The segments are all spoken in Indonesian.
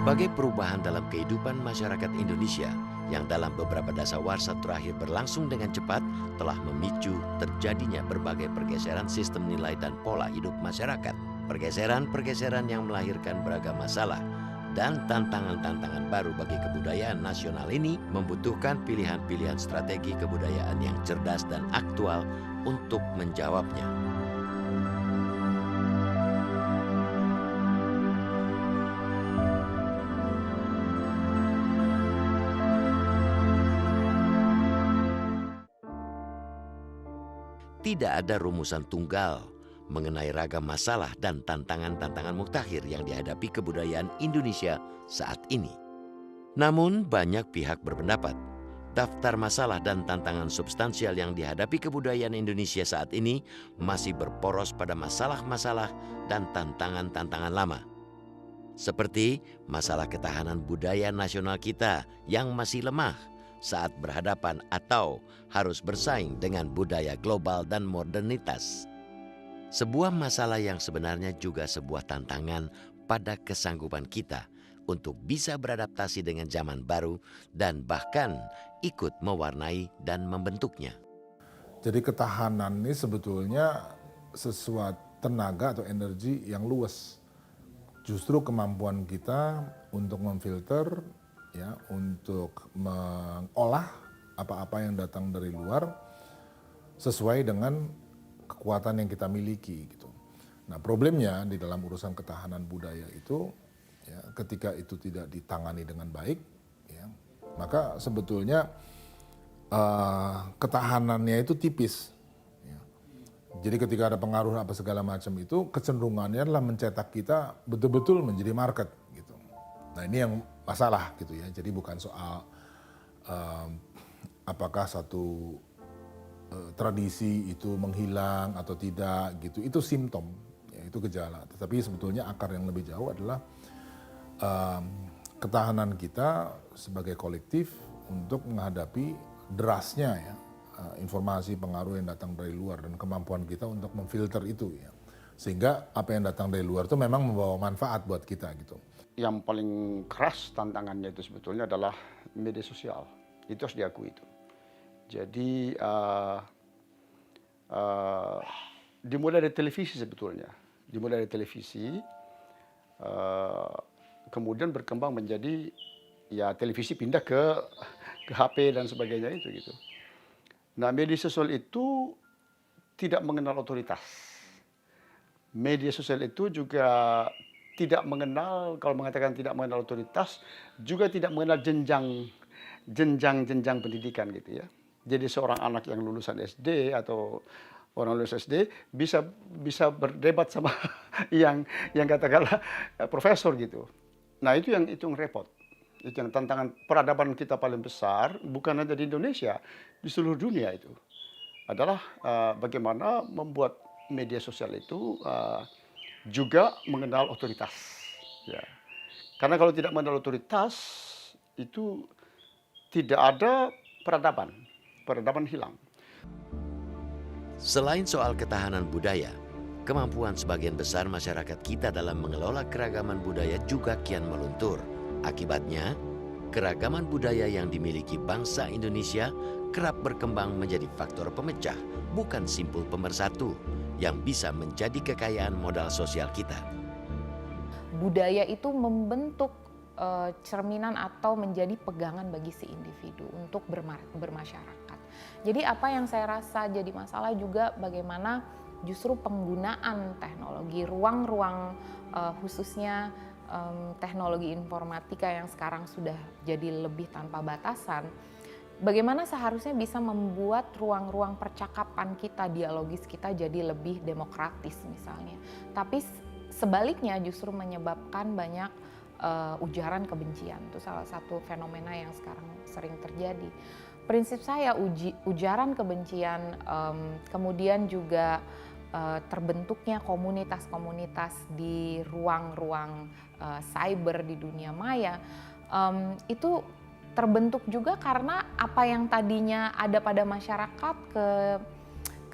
Berbagai perubahan dalam kehidupan masyarakat Indonesia yang dalam beberapa dasawarsa terakhir berlangsung dengan cepat telah memicu terjadinya berbagai pergeseran sistem nilai dan pola hidup masyarakat. Pergeseran-pergeseran yang melahirkan beragam masalah dan tantangan-tantangan baru bagi kebudayaan nasional ini membutuhkan pilihan-pilihan strategi kebudayaan yang cerdas dan aktual untuk menjawabnya. Tidak ada rumusan tunggal mengenai ragam masalah dan tantangan-tantangan mutakhir yang dihadapi kebudayaan Indonesia saat ini. Namun banyak pihak berpendapat, daftar masalah dan tantangan substansial yang dihadapi kebudayaan Indonesia saat ini masih berporos pada masalah-masalah dan tantangan-tantangan lama. Seperti masalah ketahanan budaya nasional kita yang masih lemah saat berhadapan atau harus bersaing dengan budaya global dan modernitas. Sebuah masalah yang sebenarnya juga sebuah tantangan pada kesanggupan kita untuk bisa beradaptasi dengan zaman baru dan bahkan ikut mewarnai dan membentuknya. Jadi ketahanan ini sebetulnya sesuatu tenaga atau energi yang luas. Justru kemampuan kita untuk memfilter, ya, untuk mengolah apa-apa yang datang dari luar sesuai dengan kekuatan yang kita miliki gitu. Nah, problemnya di dalam urusan ketahanan budaya itu, ya, ketika itu tidak ditangani dengan baik, ya, maka sebetulnya ketahanannya itu tipis. Ya. Jadi ketika ada pengaruh apa segala macam itu, kecenderungannya adalah mencetak kita betul-betul menjadi market gitu. Nah, ini yang masalah gitu ya. Jadi bukan soal apakah satu tradisi itu menghilang atau tidak gitu. Itu simptom, ya, itu gejala. Tetapi sebetulnya akar yang lebih jauh adalah ketahanan kita sebagai kolektif untuk menghadapi derasnya, ya, informasi pengaruh yang datang dari luar dan kemampuan kita untuk memfilter itu, ya. Sehingga apa yang datang dari luar itu memang membawa manfaat buat kita gitu. Yang paling keras tantangannya itu sebetulnya adalah media sosial. Itu harus diakui itu. Jadi dimulai dari televisi sebetulnya. Dimulai dari televisi, kemudian berkembang menjadi, ya, televisi pindah ke HP dan sebagainya itu gitu. Nah, media sosial itu tidak mengenal otoritas. Media sosial itu juga tidak mengenal, kalau mengatakan tidak mengenal otoritas, juga tidak mengenal jenjang pendidikan gitu ya. Jadi seorang anak yang lulusan SD atau orang lulus SD bisa berdebat sama yang katakanlah profesor gitu. Nah, itu yang repot. Itu yang tantangan peradaban kita paling besar, bukan hanya di Indonesia, di seluruh dunia itu. Adalah bagaimana membuat media sosial itu juga mengenal otoritas. Ya. Karena kalau tidak mengenal otoritas, itu tidak ada peradaban. Peradaban hilang. Selain soal ketahanan budaya, kemampuan sebagian besar masyarakat kita dalam mengelola keragaman budaya juga kian meluntur. Akibatnya, keragaman budaya yang dimiliki bangsa Indonesia kerap berkembang menjadi faktor pemecah, bukan simpul pemersatu, yang bisa menjadi kekayaan modal sosial kita. Budaya itu membentuk cerminan atau menjadi pegangan bagi si individu untuk bermasyarakat. Jadi apa yang saya rasa jadi masalah juga bagaimana justru penggunaan teknologi, ruang-ruang khususnya teknologi informatika yang sekarang sudah jadi lebih tanpa batasan. Bagaimana seharusnya bisa membuat ruang-ruang percakapan kita, dialogis kita jadi lebih demokratis misalnya. Tapi sebaliknya justru menyebabkan banyak ujaran kebencian. Itu salah satu fenomena yang sekarang sering terjadi. Prinsip saya ujaran kebencian, kemudian juga terbentuknya komunitas-komunitas di ruang-ruang cyber di dunia maya, itu terbentuk juga karena apa yang tadinya ada pada masyarakat,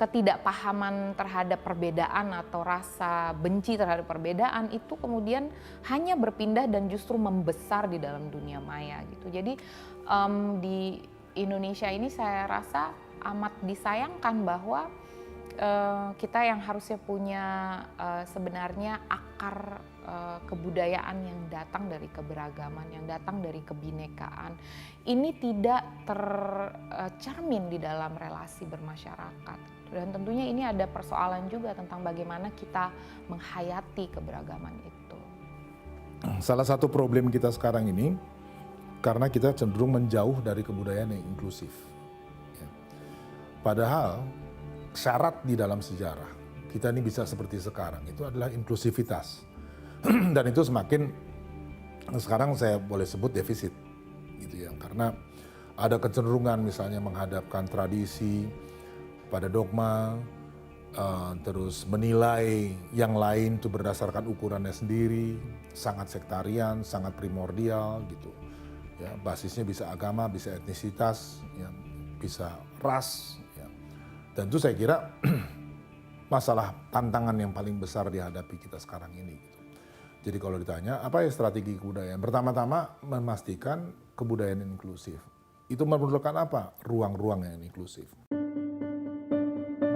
ketidakpahaman terhadap perbedaan atau rasa benci terhadap perbedaan itu kemudian hanya berpindah dan justru membesar di dalam dunia maya gitu. Jadi di Indonesia ini saya rasa amat disayangkan bahwa kita yang harusnya punya sebenarnya akar kebudayaan yang datang dari keberagaman, yang datang dari kebinekaan, ini tidak tercermin di dalam relasi bermasyarakat. Dan tentunya ini ada persoalan juga tentang bagaimana kita menghayati keberagaman itu. Salah satu problem kita sekarang ini, karena kita cenderung menjauh dari kebudayaan yang inklusif. Ya. Padahal syarat di dalam sejarah kita ini bisa seperti sekarang itu adalah inklusivitas. Dan itu semakin sekarang saya boleh sebut defisit gitu ya, karena ada kecenderungan misalnya menghadapkan tradisi pada dogma, terus menilai yang lain itu berdasarkan ukurannya sendiri, sangat sektarian, sangat primordial gitu ya, basisnya bisa agama, bisa etnisitas ya, bisa ras ya. Dan itu saya kira masalah tantangan yang paling besar dihadapi kita sekarang ini gitu. Jadi kalau ditanya apa ya strategi kebudayaan, pertama-tama memastikan kebudayaan inklusif. Itu memerlukan apa? Ruang-ruang yang inklusif.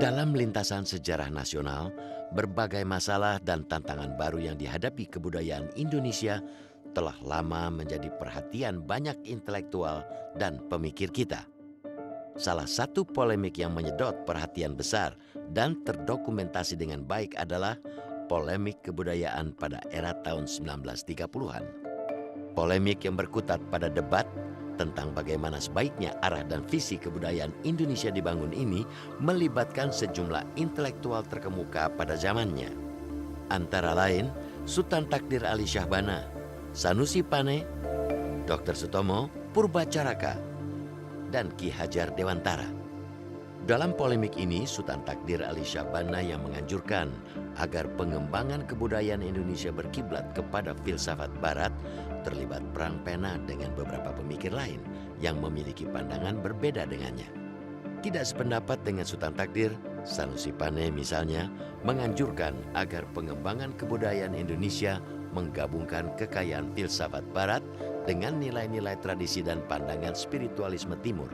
Dalam lintasan sejarah nasional, berbagai masalah dan tantangan baru yang dihadapi kebudayaan Indonesia telah lama menjadi perhatian banyak intelektual dan pemikir kita. Salah satu polemik yang menyedot perhatian besar dan terdokumentasi dengan baik adalah polemik kebudayaan pada era tahun 1930-an. Polemik yang berkutat pada debat tentang bagaimana sebaiknya arah dan visi kebudayaan Indonesia dibangun ini melibatkan sejumlah intelektual terkemuka pada zamannya. Antara lain Sultan Takdir Ali Syahbana, Sanusi Pane, Dr. Sutomo Purbacaraka, dan Ki Hajar Dewantara. Dalam polemik ini, Sultan Takdir Ali Syahbana yang menganjurkan agar pengembangan kebudayaan Indonesia berkiblat kepada filsafat Barat terlibat perang pena dengan beberapa pemikir lain yang memiliki pandangan berbeda dengannya. Tidak sependapat dengan Sultan Takdir, Sanusi Pane misalnya menganjurkan agar pengembangan kebudayaan Indonesia menggabungkan kekayaan filsafat Barat dengan nilai-nilai tradisi dan pandangan spiritualisme Timur.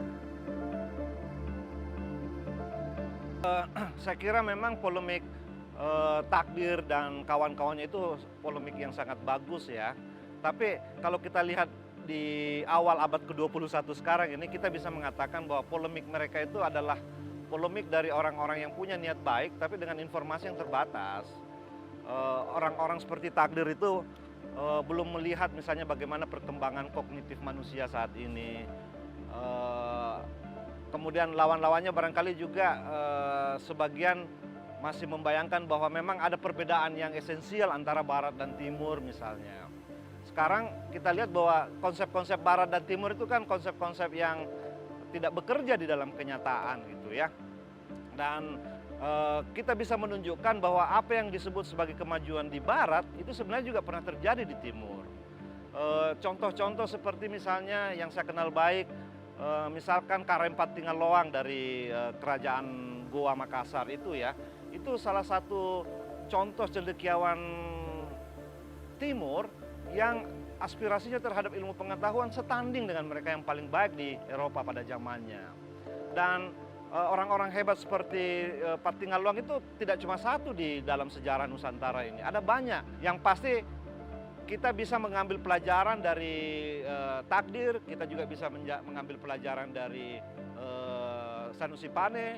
Saya kira memang polemik Takdir dan kawan-kawannya itu polemik yang sangat bagus ya. Tapi kalau kita lihat di awal abad ke-21 sekarang ini, kita bisa mengatakan bahwa polemik mereka itu adalah polemik dari orang-orang yang punya niat baik tapi dengan informasi yang terbatas. Orang-orang seperti Takdir itu belum melihat misalnya bagaimana perkembangan kognitif manusia saat ini. Kemudian lawan-lawannya barangkali juga sebagian masih membayangkan bahwa memang ada perbedaan yang esensial antara Barat dan Timur misalnya. Sekarang kita lihat bahwa konsep-konsep Barat dan Timur itu kan konsep-konsep yang tidak bekerja di dalam kenyataan gitu ya. Dan kita bisa menunjukkan bahwa apa yang disebut sebagai kemajuan di Barat itu sebenarnya juga pernah terjadi di Timur. Contoh-contoh seperti misalnya yang saya kenal baik, misalkan Karempat Tinggal-Loang dari kerajaan Goa Makassar itu ya, itu salah satu contoh cendekiawan Timur yang aspirasinya terhadap ilmu pengetahuan setanding dengan mereka yang paling baik di Eropa pada zamannya. Dan orang-orang hebat seperti Pat Tinggal-Loang itu tidak cuma satu di dalam sejarah Nusantara ini, ada banyak. Yang pasti kita bisa mengambil pelajaran dari Takdir, kita juga bisa mengambil pelajaran dari Sanusi Pane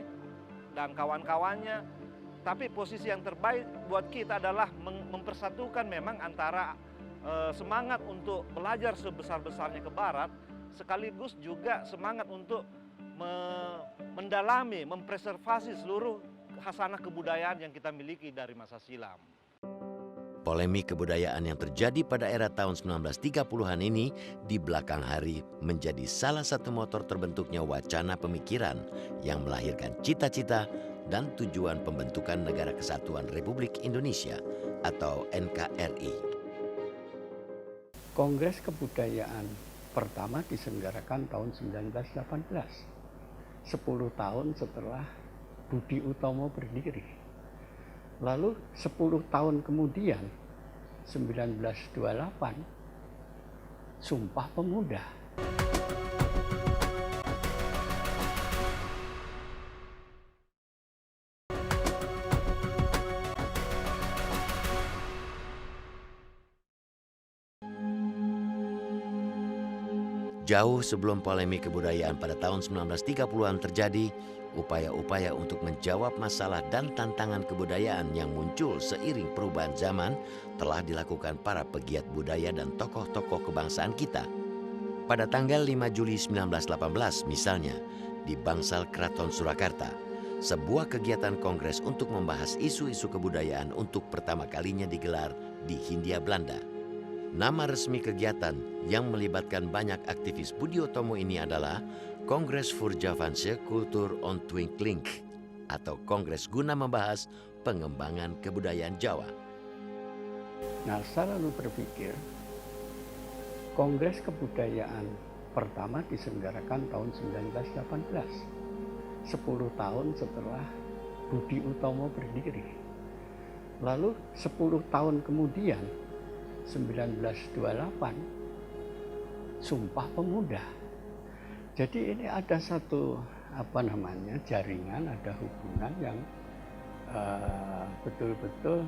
dan kawan-kawannya. Tapi posisi yang terbaik buat kita adalah mempersatukan memang antara semangat untuk belajar sebesar-besarnya ke Barat, sekaligus juga semangat untuk mendalami, mempreservasi seluruh khasanah kebudayaan yang kita miliki dari masa silam. Polemik kebudayaan yang terjadi pada era tahun 1930-an ini di belakang hari menjadi salah satu motor terbentuknya wacana pemikiran yang melahirkan cita-cita dan tujuan pembentukan Negara Kesatuan Republik Indonesia atau NKRI. Kongres Kebudayaan pertama diselenggarakan tahun 1918, 10 tahun setelah Budi Utomo berdiri. Lalu 10 tahun kemudian 1928 Sumpah Pemuda. Jauh sebelum polemik kebudayaan pada tahun 1930-an terjadi, upaya-upaya untuk menjawab masalah dan tantangan kebudayaan yang muncul seiring perubahan zaman telah dilakukan para pegiat budaya dan tokoh-tokoh kebangsaan kita. Pada tanggal 5 Juli 1918 misalnya, di Bangsal Keraton Surakarta, sebuah kegiatan kongres untuk membahas isu-isu kebudayaan untuk pertama kalinya digelar di Hindia Belanda. Nama resmi kegiatan yang melibatkan banyak aktivis Budi Utomo ini adalah Kongres voor Javaanse Kultur Ontwikkeling atau Kongres guna membahas pengembangan kebudayaan Jawa. Nah, saya lalu berpikir, Kongres Kebudayaan pertama diselenggarakan tahun 1918, 10 tahun setelah Budi Utomo berdiri. Lalu 10 tahun kemudian 1928 Sumpah Pemuda. Jadi ini ada satu jaringan, ada hubungan yang betul-betul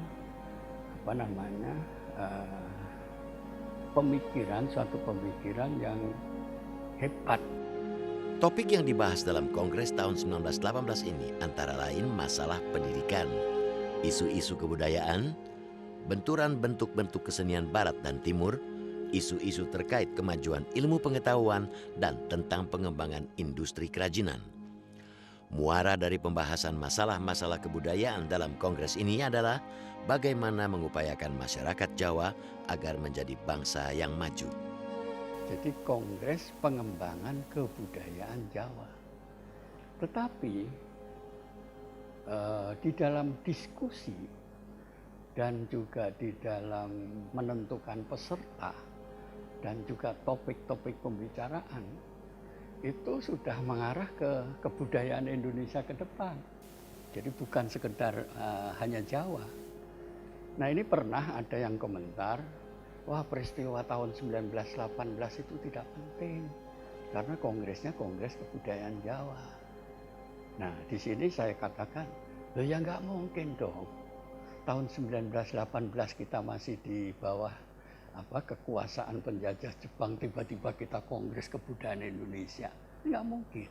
suatu pemikiran yang hebat. Topik yang dibahas dalam Kongres tahun 1918 ini antara lain masalah pendidikan, isu-isu kebudayaan, benturan bentuk-bentuk kesenian Barat dan Timur, isu-isu terkait kemajuan ilmu pengetahuan, dan tentang pengembangan industri kerajinan. Muara dari pembahasan masalah-masalah kebudayaan dalam kongres ini adalah bagaimana mengupayakan masyarakat Jawa agar menjadi bangsa yang maju. Jadi Kongres Pengembangan Kebudayaan Jawa. Tetapi di dalam diskusi dan juga di dalam menentukan peserta dan juga topik-topik pembicaraan itu sudah mengarah ke kebudayaan Indonesia ke depan. Jadi bukan sekedar hanya Jawa. Nah, ini pernah ada yang komentar, wah peristiwa tahun 1918 itu tidak penting karena kongresnya Kongres Kebudayaan Jawa. Nah, di sini saya katakan, loh ya nggak mungkin dong. Tahun 1918 kita masih di bawah kekuasaan penjajah Jepang, tiba-tiba kita Kongres Kebudayaan Indonesia. Nggak mungkin.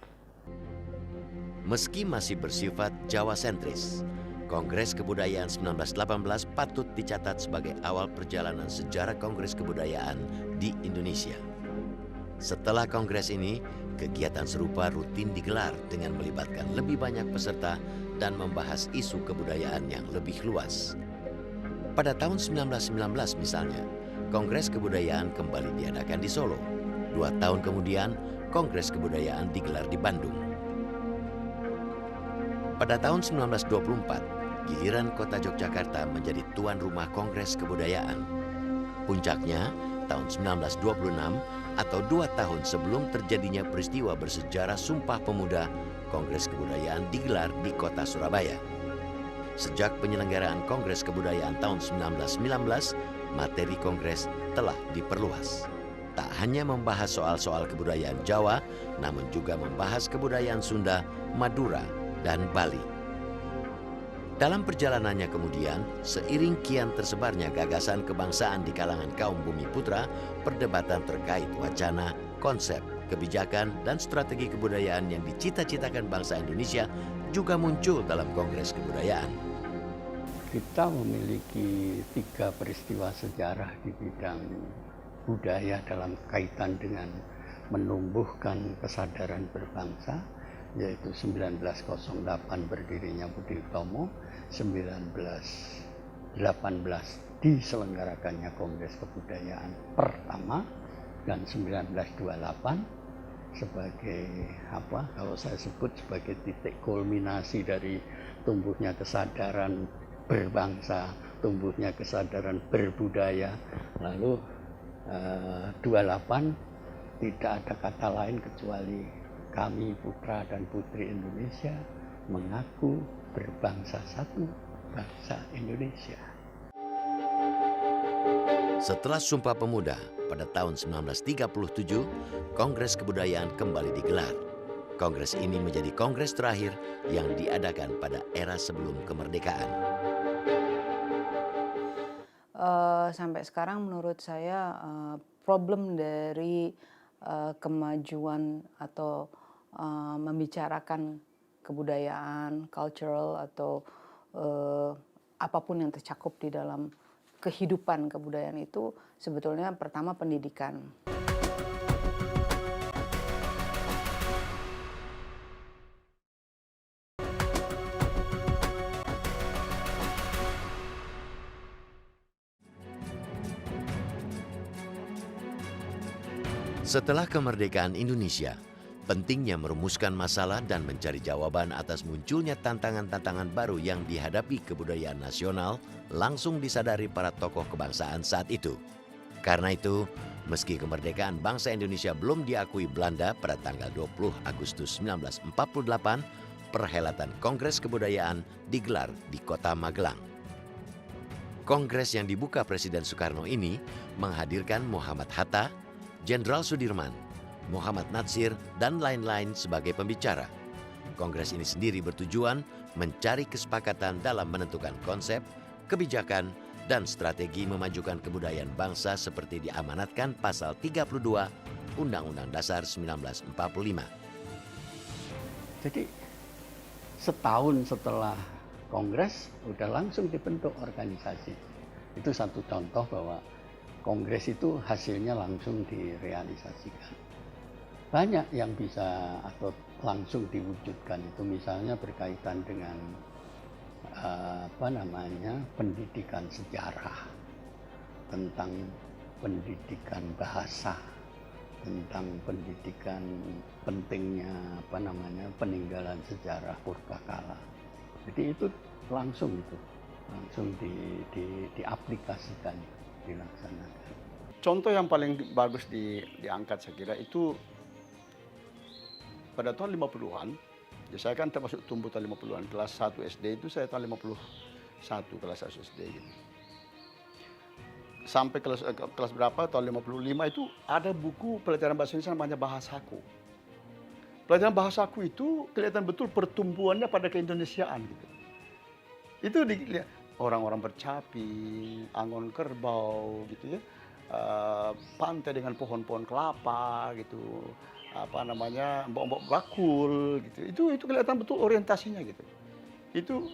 Meski masih bersifat Jawa sentris, Kongres Kebudayaan 1918 patut dicatat sebagai awal perjalanan sejarah Kongres Kebudayaan di Indonesia. Setelah kongres ini, kegiatan serupa rutin digelar dengan melibatkan lebih banyak peserta dan membahas isu kebudayaan yang lebih luas. Pada tahun 1919 misalnya, Kongres Kebudayaan kembali diadakan di Solo. 2 tahun kemudian, Kongres Kebudayaan digelar di Bandung. Pada tahun 1924, giliran kota Yogyakarta menjadi tuan rumah Kongres Kebudayaan. Puncaknya, tahun 1926 atau 2 tahun sebelum terjadinya peristiwa bersejarah Sumpah Pemuda, Kongres Kebudayaan digelar di kota Surabaya. Sejak penyelenggaraan Kongres Kebudayaan tahun 1919, materi kongres telah diperluas. Tak hanya membahas soal-soal kebudayaan Jawa, namun juga membahas kebudayaan Sunda, Madura, dan Bali. Dalam perjalanannya kemudian, seiring kian tersebarnya gagasan kebangsaan di kalangan kaum bumi putra, perdebatan terkait wacana, konsep, kebijakan, dan strategi kebudayaan yang dicita-citakan bangsa Indonesia juga muncul dalam Kongres Kebudayaan. Kita memiliki 3 peristiwa sejarah di bidang budaya dalam kaitan dengan menumbuhkan kesadaran berbangsa, yaitu 1908 berdirinya Budi Utomo, 1918 diselenggarakannya Kongres Kebudayaan pertama, dan 1928 sebagai kalau saya sebut sebagai titik kulminasi dari tumbuhnya kesadaran berbangsa, tumbuhnya kesadaran berbudaya. Lalu 28 tidak ada kata lain kecuali kami putra dan putri Indonesia mengaku berbangsa satu, bangsa Indonesia. Setelah Sumpah Pemuda pada tahun 1937, Kongres Kebudayaan kembali digelar. Kongres ini menjadi kongres terakhir yang diadakan pada era sebelum kemerdekaan. Sampai sekarang menurut saya problem dari kemajuan atau membicarakan kebudayaan, cultural atau apapun yang tercakup di dalam kehidupan kebudayaan itu sebetulnya pertama pendidikan. Setelah kemerdekaan Indonesia, pentingnya merumuskan masalah dan mencari jawaban atas munculnya tantangan-tantangan baru yang dihadapi kebudayaan nasional langsung disadari para tokoh kebangsaan saat itu. Karena itu, meski kemerdekaan bangsa Indonesia belum diakui Belanda pada tanggal 20 Agustus 1948, perhelatan Kongres Kebudayaan digelar di kota Magelang. Kongres yang dibuka Presiden Soekarno ini menghadirkan Muhammad Hatta, Jenderal Sudirman, Muhammad Natsir, dan lain-lain sebagai pembicara. Kongres ini sendiri bertujuan mencari kesepakatan dalam menentukan konsep, kebijakan, dan strategi memajukan kebudayaan bangsa seperti diamanatkan pasal 32 Undang-Undang Dasar 1945. Jadi setahun setelah Kongres udah langsung dibentuk organisasi. Itu satu contoh bahwa Kongres itu hasilnya langsung direalisasikan. Banyak yang bisa atau langsung diwujudkan itu misalnya berkaitan dengan pendidikan sejarah, tentang pendidikan bahasa, tentang pendidikan pentingnya peninggalan sejarah purbakala. Jadi itu langsung diaplikasikan, dilaksanakan. Contoh yang paling bagus diangkat saya kira itu pada tahun 50-an, ya saya kan termasuk tumbuh tahun 50-an, kelas 1 SD itu saya tahun 51 kelas 1 SD gitu. Sampai kelas berapa, tahun 55 itu ada buku pelajaran bahasa Indonesia namanya Bahasaku. Pelajaran Bahasaku itu kelihatan betul pertumbuhannya pada keindonesiaan gitu. Itu dilihat orang-orang bercaping, angon kerbau gitu ya, pantai dengan pohon-pohon kelapa gitu, mbok-mbok bakul gitu. Itu kelihatan betul orientasinya gitu. Itu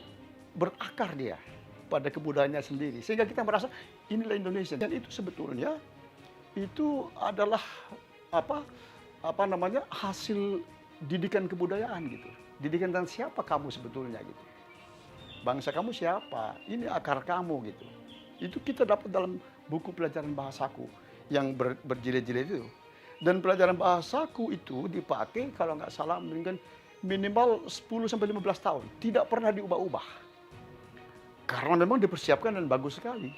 berakar dia pada kebudayaannya sendiri sehingga kita merasa inilah Indonesia. Dan itu sebetulnya itu adalah hasil didikan kebudayaan gitu. Didikan tentang siapa kamu sebetulnya gitu. Bangsa kamu siapa? Ini akar kamu gitu. Itu kita dapat dalam buku pelajaran Bahasaku yang berjilid-jilid itu. Dan pelajaran Bahasaku itu dipakai kalau nggak salah minimal 10-15 tahun. Tidak pernah diubah-ubah. Karena memang dipersiapkan dan bagus sekali.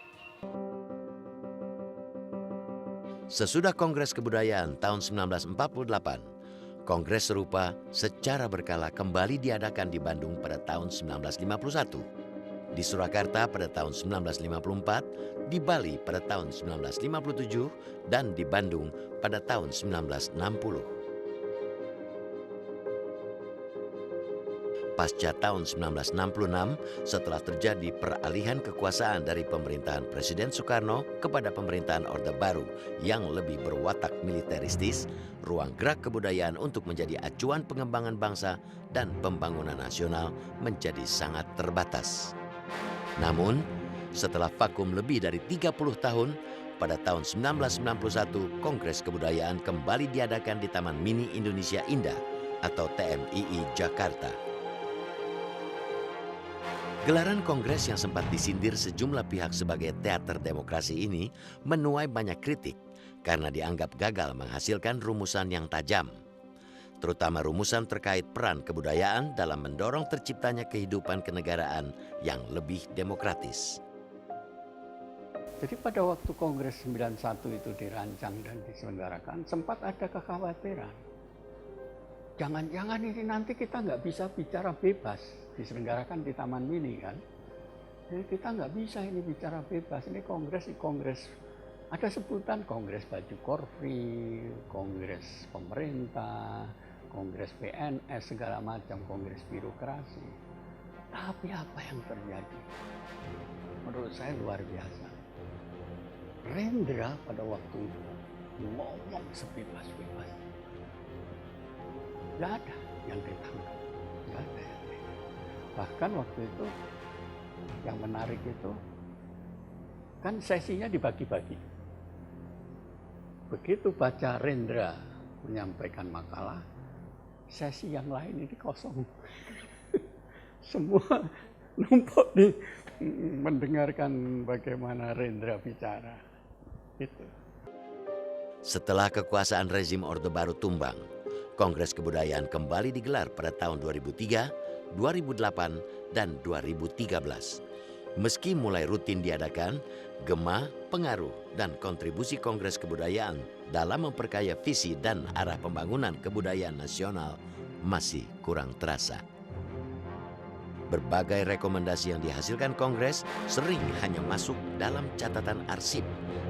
Sesudah Kongres Kebudayaan tahun 1948, Kongres serupa secara berkala kembali diadakan di Bandung pada tahun 1951, di Surakarta pada tahun 1954, di Bali pada tahun 1957, dan di Bandung pada tahun 1960. Pasca tahun 1966, setelah terjadi peralihan kekuasaan dari pemerintahan Presiden Soekarno kepada pemerintahan Orde Baru yang lebih berwatak militeristis, ruang gerak kebudayaan untuk menjadi acuan pengembangan bangsa dan pembangunan nasional menjadi sangat terbatas. Namun, setelah vakum lebih dari 30 tahun, pada tahun 1991, Kongres Kebudayaan kembali diadakan di Taman Mini Indonesia Indah atau TMII Jakarta. Gelaran kongres yang sempat disindir sejumlah pihak sebagai teater demokrasi ini menuai banyak kritik karena dianggap gagal menghasilkan rumusan yang tajam, terutama rumusan terkait peran kebudayaan dalam mendorong terciptanya kehidupan kenegaraan yang lebih demokratis. Jadi pada waktu Kongres 91 itu dirancang dan diselenggarakan, sempat ada kekhawatiran. jangan-jangan ini nanti kita nggak bisa bicara bebas, diselenggarakan di Taman Mini kan. Jadi kita nggak bisa ini bicara bebas, ini kongres, ada sebutan kongres baju korfri, kongres pemerintah, kongres PNS, segala macam, kongres birokrasi. Tapi apa yang terjadi? Menurut saya luar biasa. Rendra pada waktu itu ngomong sebebas-bebas. Nggak ada yang ditangkap, nggak ada yang ditangkap. Bahkan waktu itu yang menarik itu kan sesinya dibagi-bagi. Begitu baca Rendra menyampaikan makalah, sesi yang lain ini kosong. Semua numpuk di mendengarkan bagaimana Rendra bicara. Itu. Setelah kekuasaan rezim Orde Baru tumbang, Kongres Kebudayaan kembali digelar pada tahun 2003, 2008, dan 2013. Meski mulai rutin diadakan, gema, pengaruh, dan kontribusi Kongres Kebudayaan dalam memperkaya visi dan arah pembangunan kebudayaan nasional masih kurang terasa. Berbagai rekomendasi yang dihasilkan Kongres sering hanya masuk dalam catatan arsip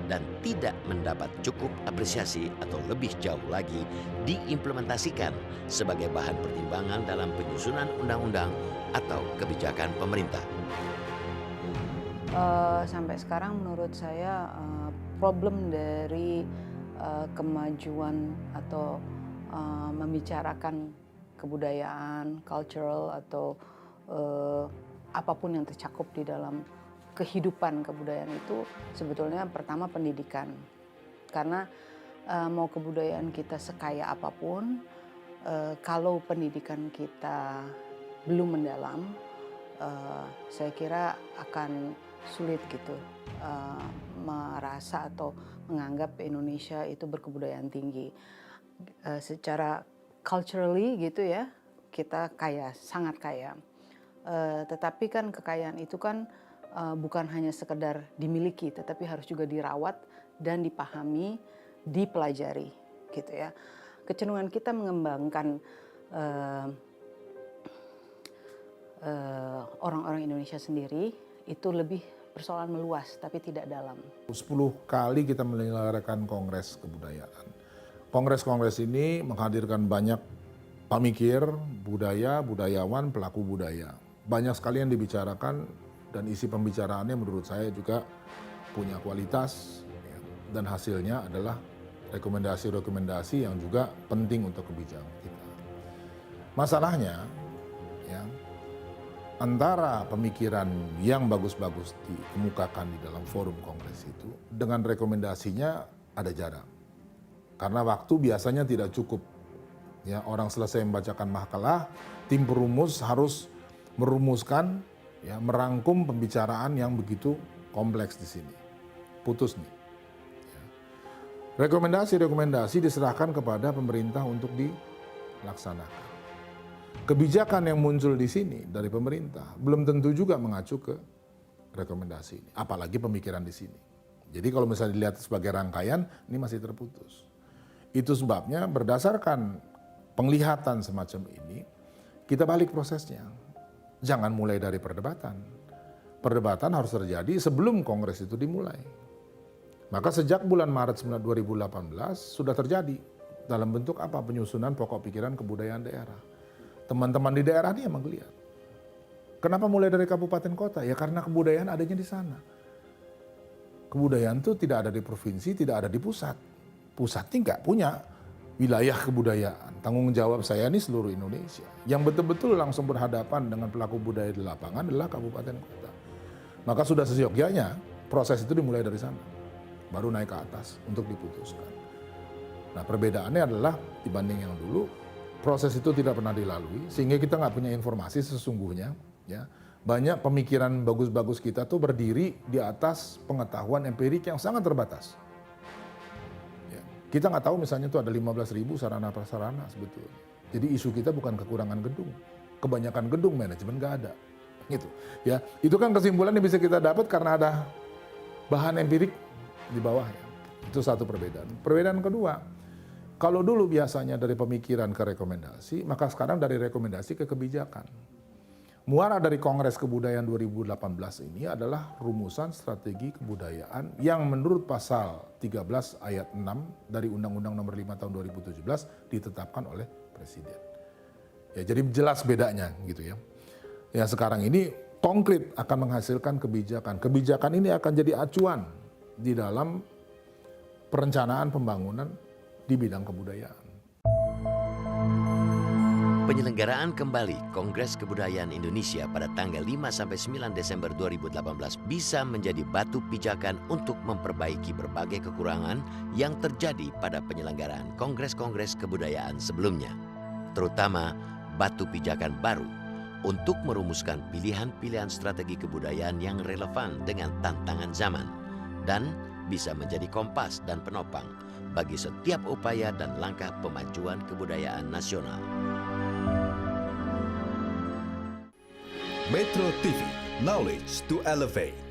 dan tidak mendapat cukup apresiasi atau lebih jauh lagi diimplementasikan sebagai bahan pertimbangan dalam penyusunan undang-undang atau kebijakan pemerintah. Sampai sekarang menurut saya problem dari kemajuan atau membicarakan kebudayaan, cultural atau apapun yang tercakup di dalam kehidupan kebudayaan itu sebetulnya pertama pendidikan. Karena mau kebudayaan kita sekaya apapun, kalau pendidikan kita belum mendalam, saya kira akan sulit gitu merasa atau menganggap Indonesia itu berkebudayaan tinggi. Secara culturally gitu ya, kita kaya, sangat kaya. Tetapi kan kekayaan itu kan bukan hanya sekedar dimiliki, tetapi harus juga dirawat dan dipahami, dipelajari, gitu ya. Kecenderungan kita mengembangkan orang-orang Indonesia sendiri itu lebih persoalan meluas, tapi tidak dalam. 10 kali kita menyelenggarakan Kongres Kebudayaan. Kongres-kongres ini menghadirkan banyak pemikir, budaya, budayawan, pelaku budaya. Banyak sekali yang dibicarakan dan isi pembicaraannya menurut saya juga punya kualitas dan hasilnya adalah rekomendasi-rekomendasi yang juga penting untuk kebijakan kita. Masalahnya ya, antara pemikiran yang bagus-bagus dikemukakan di dalam forum kongres itu dengan rekomendasinya ada jarak. Karena waktu biasanya tidak cukup. Ya, orang selesai membacakan makalah, tim perumus harus merumuskan, ya, merangkum pembicaraan yang begitu kompleks di sini. Putus nih. Ya. Rekomendasi-rekomendasi diserahkan kepada pemerintah untuk dilaksanakan. Kebijakan yang muncul di sini dari pemerintah belum tentu juga mengacu ke rekomendasi ini, apalagi pemikiran di sini. Jadi kalau misalnya dilihat sebagai rangkaian, ini masih terputus. Itu sebabnya berdasarkan penglihatan semacam ini, kita balik prosesnya. Jangan mulai dari perdebatan. Perdebatan harus terjadi sebelum kongres itu dimulai. Maka sejak bulan Maret 2018 sudah terjadi dalam bentuk apa? Penyusunan pokok pikiran kebudayaan daerah. Teman-teman di daerah ini emang lihat. Kenapa mulai dari kabupaten kota? Ya karena kebudayaan adanya di sana. Kebudayaan itu tidak ada di provinsi, tidak ada di pusat. Pusat ini nggak punya wilayah kebudayaan. Tanggung jawab saya ini seluruh Indonesia. Yang betul-betul langsung berhadapan dengan pelaku budaya di lapangan adalah kabupaten kota. Maka sudah seyogyanya proses itu dimulai dari sana. Baru naik ke atas untuk diputuskan. Nah perbedaannya adalah dibanding yang dulu, proses itu tidak pernah dilalui, sehingga kita nggak punya informasi sesungguhnya. Ya. Banyak pemikiran bagus-bagus kita tuh berdiri di atas pengetahuan empirik yang sangat terbatas. Ya. Kita nggak tahu misalnya tuh ada 15.000 sarana-prasarana sebetulnya. Jadi isu kita bukan kekurangan gedung, kebanyakan gedung manajemen nggak ada. Gitu. Ya, itu kan kesimpulan yang bisa kita dapat karena ada bahan empirik di bawahnya. Itu satu perbedaan. Perbedaan kedua, Kalau dulu biasanya dari pemikiran ke rekomendasi, maka sekarang dari rekomendasi ke kebijakan. Muara dari Kongres Kebudayaan 2018 ini adalah rumusan strategi kebudayaan yang menurut pasal 13 ayat 6 dari Undang-Undang Nomor 5 Tahun 2017 ditetapkan oleh Presiden. Ya, jadi jelas bedanya gitu ya. Yang sekarang ini konkret akan menghasilkan kebijakan. Kebijakan ini akan jadi acuan di dalam perencanaan pembangunan di bidang kebudayaan. Penyelenggaraan kembali Kongres Kebudayaan Indonesia pada tanggal 5-9 Desember 2018 bisa menjadi batu pijakan untuk memperbaiki berbagai kekurangan yang terjadi pada penyelenggaraan kongres-kongres kebudayaan sebelumnya. Terutama batu pijakan baru untuk merumuskan pilihan-pilihan strategi kebudayaan yang relevan dengan tantangan zaman dan bisa menjadi kompas dan penopang bagi setiap upaya dan langkah pemajuan kebudayaan nasional. Metro TV, knowledge to elevate.